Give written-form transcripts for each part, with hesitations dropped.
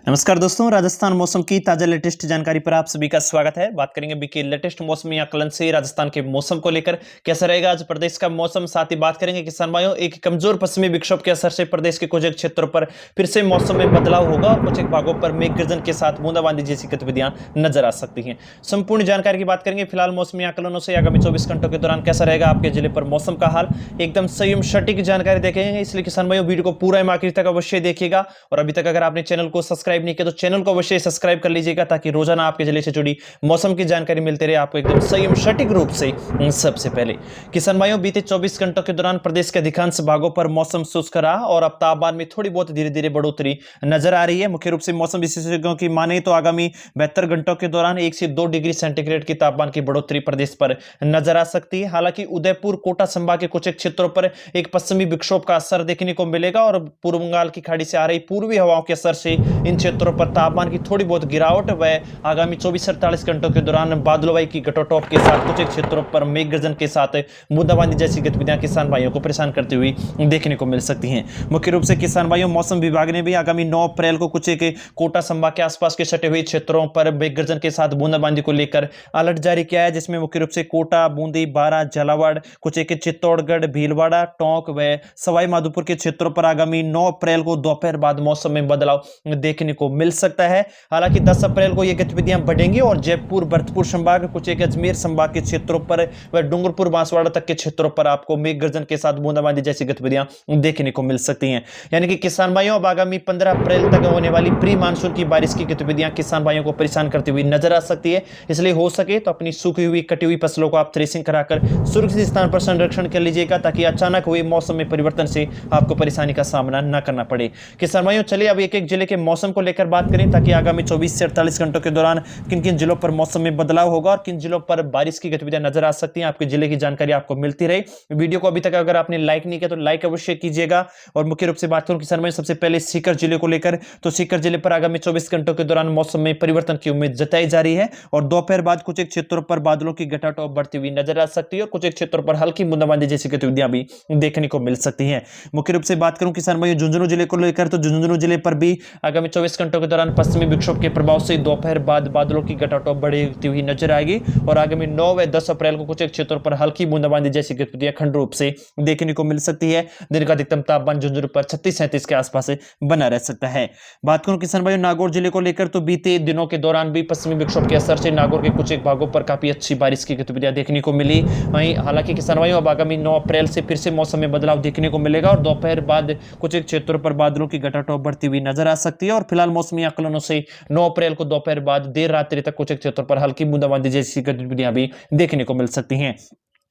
नमस्कार दोस्तों, राजस्थान मौसम की ताजा लेटेस्ट जानकारी पर आप सभी का स्वागत है। बात करेंगे अभी के लेटेस्ट मौसमी आकलन से राजस्थान के मौसम को लेकर कैसा रहेगा आज प्रदेश का मौसम। साथ ही बात करेंगे किसान भाइयों, एक कमजोर पश्चिमी विक्षोभ के असर से प्रदेश के कुछ क्षेत्रों पर फिर से मौसम में बदलाव होगा और कुछ भागों पर मेघ गर्जन के साथ बूंदाबांदी जैसी गतिविधियां नजर आ सकती है। संपूर्ण जानकारी की बात करेंगे फिलहाल मौसमी आकलनों से आगामी 24 घंटों के दौरान कैसा रहेगा आपके जिले पर मौसम का हाल, एकदम सही सटीक जानकारी देखेंगे। इसलिए किसान भाइयों वीडियो को पूरा आखिर तक अवश्य देखिएगा और अभी तक अगर आपने चैनल को सब्सक्राइब नहीं किया तो चैनल को अवश्य सब्सक्राइब कर लीजिएगा ताकि रोजाना आपके जिले से जुड़ी मौसम की जानकारी मिलती रहे आपको एकदम सही सटीक रूप से। सबसे पहले किसान भाइयों, बीते 24 घंटों के दौरान प्रदेश के अधिकांश भागों पर मौसम शुष्क रहा और अब तापमान में थोड़ी बहुत धीरे धीरे बढ़ोतरी नजर आ रही है। मुख्य रूप से मौसम विशेषज्ञों की माने तो आगामी 72 घंटों के दौरान 1 से 2 डिग्री सेंटीग्रेड की तापमान की बढ़ोतरी प्रदेश पर नजर आ सकती है। हालांकि उदयपुर कोटा संभाग के कुछ क्षेत्रों पर एक पश्चिमी विक्षोभ का असर देखने को मिलेगा और पूर्व बंगाल की खाड़ी से आ रही पूर्वी हवाओं के असर से इन क्षेत्रों पर तापमान की थोड़ी बहुत गिरावट व आगामी 24-48 घंटों के दौरान बादलवाई की घटोटोप के साथ कुछ क्षेत्रों पर मेघ गर्जन के साथ बूंदाबांदी जैसी गतिविधियां किसान भाइयों को परेशान करती हुई देखने को मिल सकती हैं। मुख्य रूप से किसान भाइयों, मौसम विभाग ने भी आगामी 9 अप्रैल को कुछ एक कोटा संभाग के आसपास के सटे हुए क्षेत्रों पर मेघ गर्जन के साथ बूंदाबांदी को लेकर अलर्ट जारी किया है, जिसमें मुख्य रूप से कोटा, बूंदी, बारा, झालावाड़, कुछ एक चित्तौड़गढ़, भीलवाड़ा, टोंक व सवाई माधोपुर के क्षेत्रों पर आगामी 9 अप्रैल को दोपहर बाद मौसम में बदलाव देखने को मिल सकता है। हालांकि 10 अप्रैल को ये गतिविधियां बढ़ेंगी और जयपुर, भरतपुर संभाग, कुछ एक अजमेर संभाग के क्षेत्रों पर व डूंगरपुर, बांसवाड़ा तक के क्षेत्रों पर आपको मेघ गर्जन के साथ बूंदाबांदी जैसी गतिविधियां देखने को मिल सकती हैं। यानी कि किसान भाइयों, अब आगामी 15 अप्रैल तक होने वाली प्री मानसून की बारिश की गतिविधियां किसान भाइयों को परेशान करती हुई नजर आ सकती है। इसलिए हो सके तो अपनी सूखी हुई, कटी हुई फसलों को आप थ्रेसिंग कराकर सुरक्षित स्थान पर संरक्षण कर लीजिएगा ताकि अचानक हुए मौसम में परिवर्तन से आपको परेशानी का सामना न करना पड़े। किसान भाइयों, चलिए अब एक एक जिले के मौसम को लेकर बात करें ताकि आगामी 24 से 48 घंटों के दौरान किन किन जिलों पर मौसम में बदलाव होगा और किन जिलों पर बारिश की गतिविधियां नजर आ सकती हैं, आपके जिले की जानकारी आपको मिलती रहे। वीडियो को अभी तक अगर आपने लाइक नहीं किया तो लाइक अवश्य कीजिएगा। और मुख्य रूप से बात करूं किसान भाई, सबसे पहले सीकर जिले को लेकर, तो सीकर जिले पर आगामी 24 घंटों के दौरान मौसम में परिवर्तन की उम्मीद जताई जा रही है और दोपहर बाद कुछ एक क्षेत्रों पर बादलों की घटाटोप बढ़ती हुई नजर आ सकती है और कुछ एक क्षेत्रों पर हल्की बूंदाबांदी जैसी गतिविधियां भी देखने को मिल सकती है। मुख्य रूप से बात करूं किसान भाई झुंझुनू जिले को लेकर, तो झुंझुनू जिले पर भी आगामी 24 घंटों के दौरान पश्चिमी विक्षोभ के प्रभाव से दोपहर बाद बादलों की घटाटोप बढ़ती हुई नजर आएगी और आगामी 9 व 10 अप्रैल को कुछ एक क्षेत्रों पर हल्की बूंदाबांदी जैसी गतिविधियां खंड रूप से देखने को मिल सकती है। दिन का अधिकतम तापमान झुंझुनू पर 36-37 के आसपास बना रह सकता है। बात करूं किसान भाइयों नागौर जिले को लेकर, तो बीते दिनों के दौरान भी पश्चिमी विक्षोभ के असर से नागौर के कुछ एक भागों पर काफी अच्छी बारिश की गतिविधियां देखने को मिली। वहीं हालांकि किसान भाइयों, अब आगामी 9 अप्रैल से फिर से मौसम में बदलाव देखने को मिलेगा और दोपहर बाद कुछ एक क्षेत्रों पर बादलों की घटाटोप बढ़ती हुई नजर आ सकती है और फिलहाल मौसमी आकलनों से 9 अप्रैल को दोपहर बाद देर रात्रि तक कुछ क्षेत्रों पर हल्की बूंदाबांदी जैसी गतिविधियां भी देखने को मिल सकती हैं।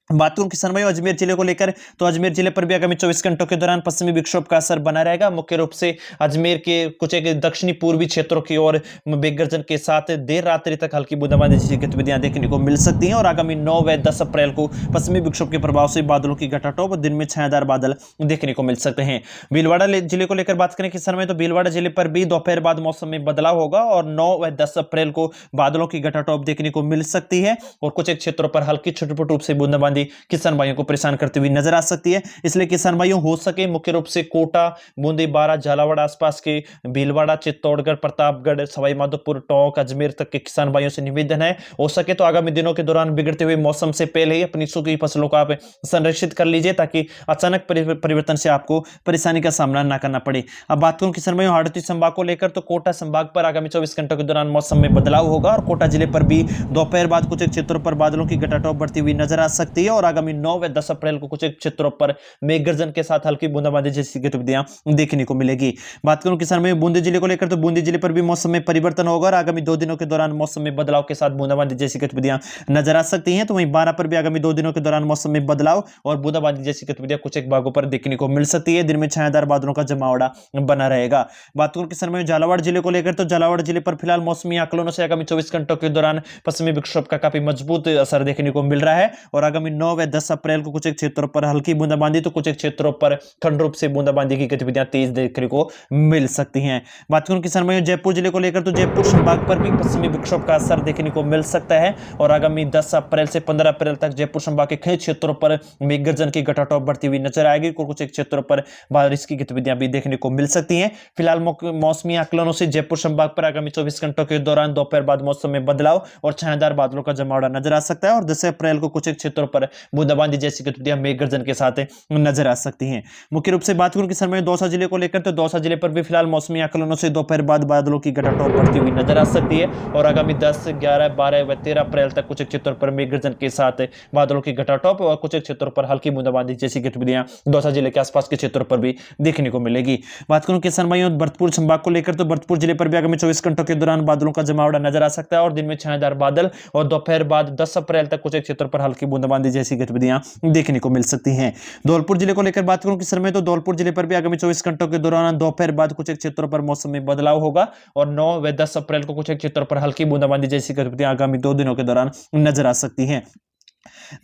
बात करूं किसान भाई अजमेर जिले को लेकर, तो अजमेर जिले पर भी आगामी 24 घंटों के दौरान पश्चिमी विक्षोभ का असर बना रहेगा। मुख्य रूप से अजमेर के कुछ एक दक्षिणी पूर्वी क्षेत्रों की ओर मेघ गर्जन के साथ देर रात्रि तक हल्की बूंदाबांदी जैसी गतिविधियां देखने को मिल सकती हैं और आगामी 9 व 10 अप्रैल को पश्चिमी विक्षोभ के प्रभाव से बादलों की घटाटोप, दिन में छायादार बादल देखने को मिल सकते हैं। भीलवाड़ा जिले को लेकर बात करें किसान भाई, तो भीलवाड़ा जिले पर भी दोपहर बाद मौसम में बदलाव होगा और 9 व 10 अप्रैल को बादलों की घटाटोप देखने को मिल सकती है और कुछ एक क्षेत्रों पर हल्की छुटपुट रूप से बूंदाबांदी किसान भाइयों को परेशान करती हुई नजर आ सकती है। इसलिए किसान भाइयों, हो सके मुख्य रूप से कोटा, बूंदी, बारा, झालावाड़ आसपास के, भीलवाड़ा, चित्तौड़गढ़, प्रतापगढ़, सवाई माधोपुर, टोंक, अजमेर तक के किसान भाइयों से निवेदन है, हो सके तो आगामी दिनों के दौरान बिगड़ते हुए मौसम से पहले ही अपनी सूखी फसलों को आप संरक्षित कर लीजिए ताकि अचानक परिवर्तन से आपको परेशानी का सामना न करना पड़े। अब बात करूं किसान भाइयों हाड़ौती संभाग को लेकर, तो कोटा संभाग पर आगामी 24 घंटों के दौरान मौसम में बदलाव होगा और कोटा जिले पर भी दोपहर बाद कुछ क्षेत्रों पर बादलों की घटाटोप बढ़ती हुई नजर आ सकती है और आगामी 9 व 10 अप्रैल को कुछ क्षेत्रों पर मेघ गर्जन के साथ हल्की बूंदाबांदी जैसी गतिविधियां देखने को मिलेगी। बात करूं किसान भाई बूंदी जिले को लेकर, तो बूंदी जिले पर भी मौसम में परिवर्तन होगा और आगामी 2 दिनों के दौरान मौसम में बदलाव के साथ बूंदाबांदी जैसी गतिविधियां नजर आ सकती हैं। तो वहीं बारा पर भी आगामी 2 दिनों के दौरान मौसम में बदलाव और बूंदाबांदी जैसी गतिविधियां कुछ एक भागों पर देखने को मिल सकती है। दिन में छायादार बादलों का जमावड़ा बना रहेगा। बात करूं किसान भाई झालावाड़ जिले को लेकर, तो झालावाड़ जिले पर फिलहाल मौसमी आकलनों से आगामी 24 घंटों के दौरान पश्चिमी विक्षोभ का काफी मजबूत असर देखने को मिल रहा है और आगामी 9 व 10 अप्रैल को कुछ एक क्षेत्रों पर हल्की बूंदाबांदी तो कुछ एक क्षेत्रों पर खंड रूप से बूंदाबांदी की गतिविधियां तेज देखने को मिल सकती हैं। बात करूं किसान भाइयों जयपुर जिले को लेकर तो जयपुर संभाग पर भी पश्चिमी विक्षोभ का असर देखने को मिल सकता है और आगामी 10 अप्रैल से 15 अप्रैल तक जयपुर संभाग के कई क्षेत्रों पर मेघगर्जन की घटाटोप बढ़ती हुई नजर आएगी। कुछ एक क्षेत्रों पर बारिश की गतिविधियां भी देखने को मिल सकती हैं। फिलहाल मौसमी आकलनों से जयपुर संभाग पर आगामी 24 घंटों के दौरान दोपहर बाद मौसम में बदलाव और छायादार बादलों का जमावड़ा नजर आ सकता है और 10 अप्रैल को कुछ एक क्षेत्रों पर बूंदाबांदी जैसी गतिविधियां मेघगर्जन के साथ नजर आ सकती हैं। मुख्य रूप से बात करूं किसान भाइयों दौसा जिले को लेकर तो दौसा जिले पर भी फिलहाल मौसमी आकलनों से दोपहर बाद बादलों की घटाटोप बढ़ती हुई नजर आ सकती है और आगामी 10, 11, 12 व 13 अप्रैल तक कुछ क्षेत्रों पर मेघगर्जन के साथ बादलों की घटाटोप और कुछ क्षेत्रों पर हल्की बूंदाबांदी जैसी गतिविधियां दौसा जिले के आसपास के क्षेत्रों पर भी देखने को मिलेगी। बात करूं किसान भाइयों भरतपुर संभाग को लेकर तो भरतपुर जिले पर भी आगामी 24 घंटों के दौरान बादलों का जमावड़ा नजर आ सकता है और दिन में छायादार बादल और दोपहर बाद 10 अप्रैल तक कुछ क्षेत्रों पर हल्की बूंदाबांदी जैसी गतिविधियां देखने को मिल सकती हैं। धौलपुर जिले को लेकर बात करूं किसान भाइयों तो धौलपुर जिले पर भी आगामी 24 घंटों के दौरान दोपहर बाद कुछ क्षेत्रों पर मौसम में बदलाव होगा और 9 व 10 अप्रैल को कुछ क्षेत्रों पर हल्की बूंदाबांदी जैसी गतिविधियां आगामी 2 दिनों के दौरान नजर आ सकती हैं।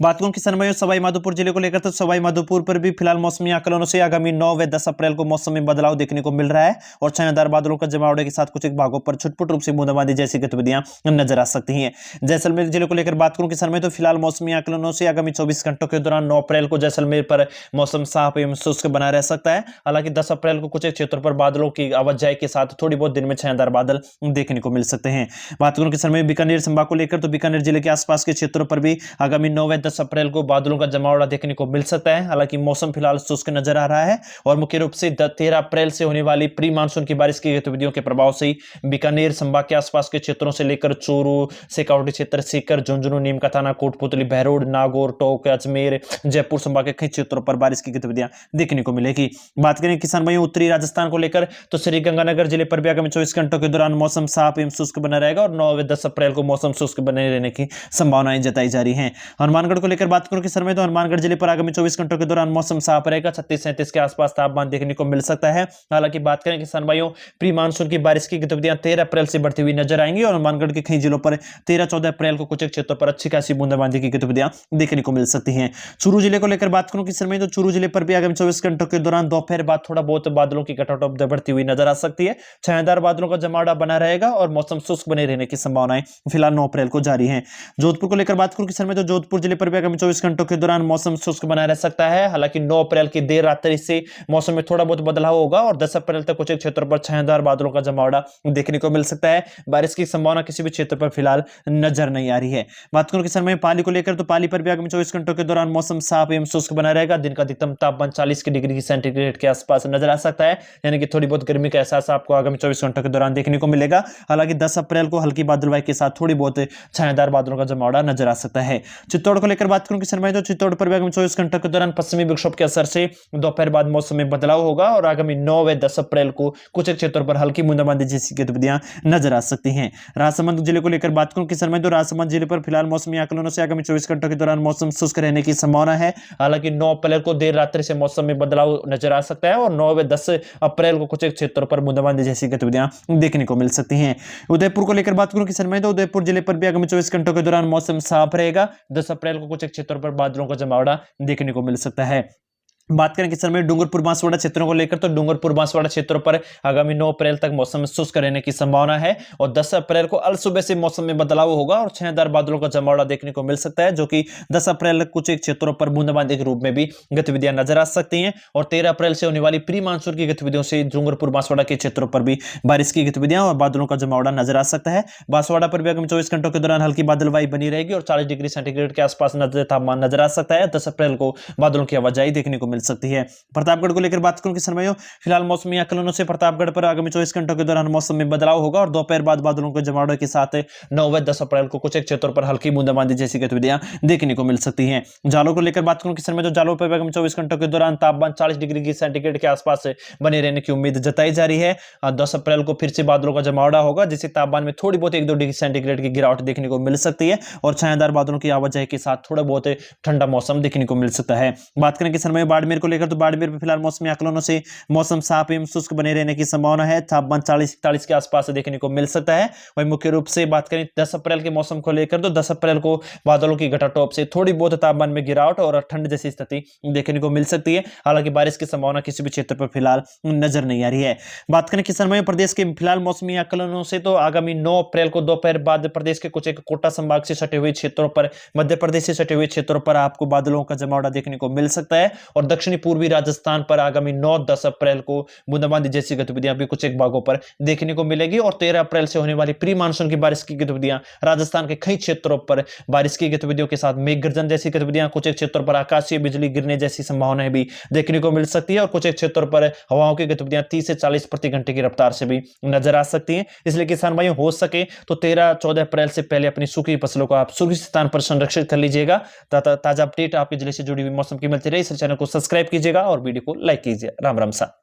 बात करूं किसान भाइयों सवाई माधोपुर जिले को लेकर तो सवाई माधोपुर पर भी फिलहाल मौसमी आकलनों से आगामी 9 व 10 अप्रैल को मौसम में बदलाव देखने को मिल रहा है और छायादार बादलों का जमावड़े के साथ कुछ एक भागों पर छुटपुट रूप से बूंदाबांदी जैसी गतिविधियां नजर आ सकती हैं। जैसलमेर जिले को लेकर बात करूं किसान भाई तो फिलहाल मौसमी आकलनों से आगामी 24 घंटों के दौरान 9 अप्रैल को जैसलमेर पर मौसम साफ एवं शुष्क बना रह सकता है। हालांकि 10 अप्रैल को कुछ क्षेत्रों पर बादलों की आवाजाही के साथ थोड़ी बहुत दिन में छायादार बादल देखने को मिल सकते हैं। बात करूं किसान भाई बीकानेर संभाग को लेकर तो बीकानेर जिले के आसपास के क्षेत्रों पर भी आगामी 9 व 10 अप्रैल को बादलों का जमावड़ा देखने को मिल सकता है। हालांकि मौसम फिलहाल शुष्क नजर आ रहा है और मुख्य रूप से 13 अप्रैल से होने वाली प्री मानसून की बारिश की गतिविधियों के प्रभाव से बीकानेर संभाग के आसपास के क्षेत्रों से लेकर चूरू, शेखावाटी क्षेत्र, सीकर, झुंझुनू, नीमका थाना, कोटपुतली, बहरोड, नागौर, टोंक, अजमेर, जयपुर संभाग के कई क्षेत्रों पर बारिश की गतिविधियां देखने को मिलेगी। बात करें किसान भाइयों उत्तरी राजस्थान को लेकर तो श्रीगंगानगर जिले पर भी आगामी 24 घंटों के दौरान मौसम साफ एवं शुष्क बना रहेगा और 9 व 10 अप्रैल को मौसम शुष्क बने रहने की संभावनाएं जताई जा रही है। हनुमानगढ़ को लेकर बात करूं किसान भाई तो हनुमानगढ़ जिले पर आगामी 24 घंटों के दौरान मौसम साफ रहेगा। 36-37 के आसपास तापमान देखने को मिल सकता है। हालांकि बात करें किसान भाइयों प्री मानसून की बारिश की गतिविधियां 13 अप्रैल से बढ़ती हुई नजर आएंगी और हनुमानगढ़ के कई जिलों पर 13-14 अप्रैल को कुछ क्षेत्रों पर अच्छी खासी बूंदाबांदी की गतिविधियां देखने को मिल सकती हैं। चूरू जिले को लेकर बात करूं किसान भाई तो चूरू जिले पर भी आगामी 24 घंटों के दौरान दोपहर बाद थोड़ा बहुत बादलों की घटाटोप बढ़ती हुई नजर आ सकती है। छायादार बादलों का जमावड़ा बना रहेगा और मौसम शुष्क बने रहने की संभावनाएं फिलहाल 9 अप्रैल को जारी है। जोधपुर को लेकर बात करूं किसान भाई तो जोधपुर जिले पर भी आगामी 24 घंटों के दौरान मौसम शुष्क बना रह सकता है। हालांकि 9 अप्रैल की देर रात्रि से मौसम में थोड़ा बहुत बदलाव होगा और 10 अप्रैल तक कुछ क्षेत्रों पर छायादार बादलों का जमावड़ा देखने को मिल सकता है। बारिश की संभावना किसी भी क्षेत्र पर फिलहाल नजर नहीं आ रही है। बात करूं किसान भाई पाली को लेकर तो पाली पर भी आगामी 24 घंटों के दौरान मौसम साफ एवं शुष्क बना रहेगा। दिन का अधिकतम तापमान 40 डिग्री सेंटीग्रेड के आसपास नजर आ सकता है, यानी कि थोड़ी बहुत गर्मी का एहसास आपको आगामी 24 घंटों के दौरान देखने को मिलेगा। हालांकि 10 अप्रैल को हल्की बादलवाई के साथ थोड़ी बहुत छायादार बादलों का जमावड़ा नजर आ सकता है। चित्तौड़ को लेकर बात करूं किसान भाई तो चित्तौड़ पर भी आगामी 24 घंटों के दौरान पश्चिमी विक्षोभ के असर से दोपहर बाद मौसम में बदलाव होगा और आगामी 9 व 10 अप्रैल को कुछ क्षेत्रों पर हल्की बूंदाबांदी जैसी गतिविधियां नजर आ सकती हैं। राजसमंद जिले को लेकर बात करूं किसान भाई तो राजसमंद जिले पर फिलहाल मौसमी आकलनों से आगामी 24 घंटों के दौरान मौसम शुष्क रहने की संभावना है। हालांकि 9 अप्रैल को देर रात्रि से मौसम में बदलाव नजर आ सकता है और 9 व 10 अप्रैल को कुछ क्षेत्रों पर बूंदाबांदी जैसी गतिविधियां देखने को मिल सकती हैं। उदयपुर को लेकर बात करूं किसान भाई तो उदयपुर जिले पर भी आगामी 24 घंटों के दौरान मौसम साफ रहेगा। 10 अप्रैल को कुछ क्षेत्रों पर बादलों का जमावड़ा देखने को मिल सकता है। बात करें किसान भाई डूंगरपुर बांसवाड़ा क्षेत्रों को लेकर तो डूंगरपुर बांसवाड़ा क्षेत्रों पर आगामी 9 अप्रैल तक मौसम शुष्क रहने की संभावना है और 10 अप्रैल को अल सुबह से मौसम में बदलाव होगा और छायादार बादलों का जमावड़ा देखने को मिल सकता है, जो कि 10 अप्रैल तक कुछ क्षेत्रों पर बूंदाबांदी के रूप में भी गतिविधियां नजर आ सकती हैं और 13 अप्रैल से होने वाली प्री मानसून की गतिविधियों से डूंगरपुर बांसवाड़ा के क्षेत्रों पर भी बारिश की गतिविधियां और बादलों का जमावड़ा नजर आ सकता है। बांसवाड़ा पर भी आगामी 24 घंटों के दौरान हल्की बादलवाई बनी रहेगी और 40 डिग्री सेंटीग्रेड के आसपास तापमान नजर आ सकता है। 10 अप्रैल को बादलों की आवाजाही देखने को मिल सकती है। प्रतापगढ़ को लेकर बात करूं किसान भाइयों फिलहाल मौसमी आकलनों से प्रतापगढ़ पर आगामी 24 घंटों के दौरान मौसम में बदलाव होगा और दोपहर बाद बादलों के जमावड़े के साथ 9 व 10 अप्रैल को कुछ क्षेत्रों पर हल्की बूंदाबांदी जैसी गतिविधियां देखने को मिल सकती हैं। जालोर को लेकर बात करूं किसान भाइयों जालोर पर आगामी 24 घंटों के दौरान तापमान 40 डिग्री सेंटीग्रेड के आसपास बने रहने की उम्मीद जताई जा रही है। 10 अप्रैल को फिर से बादलों का जमावड़ा होगा जिससे तापमान में थोड़ी बहुत 1-2 डिग्री सेंटीग्रेड की गिरावट देखने को मिल सकती है और छायादार बादलों की आवाजाही के साथ थोड़ा बहुत ठंडा मौसम देखने को मिल सकता है। बात करें किसान भाइयों बाड़मेर बाड़मेर को लेकर तो बाड़मेर में फिलहाल मौसमी आकलनों से मौसम साफ एवं शुष्क बने रहने की संभावना है। तापमान 40-41 के आसपास देखने को मिल सकता है। वहीं मुख्य रूप से बात करें 10 अप्रैल के मौसम को लेकर तो 10 अप्रैल को बादलों की घटाटोप से थोड़ी बहुत तापमान में गिरावट और ठंड जैसी स्थिति देखने को मिल सकती है। हालांकि बारिश की संभावना किसी भी क्षेत्र पर फिलहाल नजर नहीं आ रही है। बात करें किसान भाइयों प्रदेश के फिलहाल मौसमी आकलनों से तो आगामी 9 अप्रैल को दोपहर बाद प्रदेश के कुछ एक कोटा संभाग से सटे हुए क्षेत्रों पर, मध्य प्रदेश से सटे हुए क्षेत्रों पर आपको बादलों का जमावड़ा देखने को मिल सकता है। और दक्षिणी पूर्वी राजस्थान पर आगामी 9-10 अप्रैल को बूंदाबांदी जैसी गतिविधियां भी कुछ एक भागों पर देखने को मिलेगी। और 13 अप्रैल से होने वाली प्री मानसून की बारिश की गतिविधियां राजस्थान के कई क्षेत्रों पर बारिश की गतिविधियों के साथ मेघ गर्जन जैसी गतिविधियां, कुछ एक क्षेत्रों पर आकाशीय बिजली गिरने जैसी संभावनाएं भी देखने को मिल सकती है। और कुछ एक क्षेत्रों पर हवाओं की गतिविधियां 30 से 40 प्रति घंटे की रफ्तार से भी नजर आ सकती हैं। इसलिए किसान भाइयों हो सके तो 13-14 अप्रैल से पहले अपनी सूखी फसलों को आप सुरक्षित स्थान पर संरक्षित कर लीजिएगा। ताजा अपडेट आपके जिले से जुड़ी हुई मौसम की मिलती रहे। इस चैनल को सब्सक्राइब कीजिएगा और वीडियो को लाइक कीजिए। राम राम सा।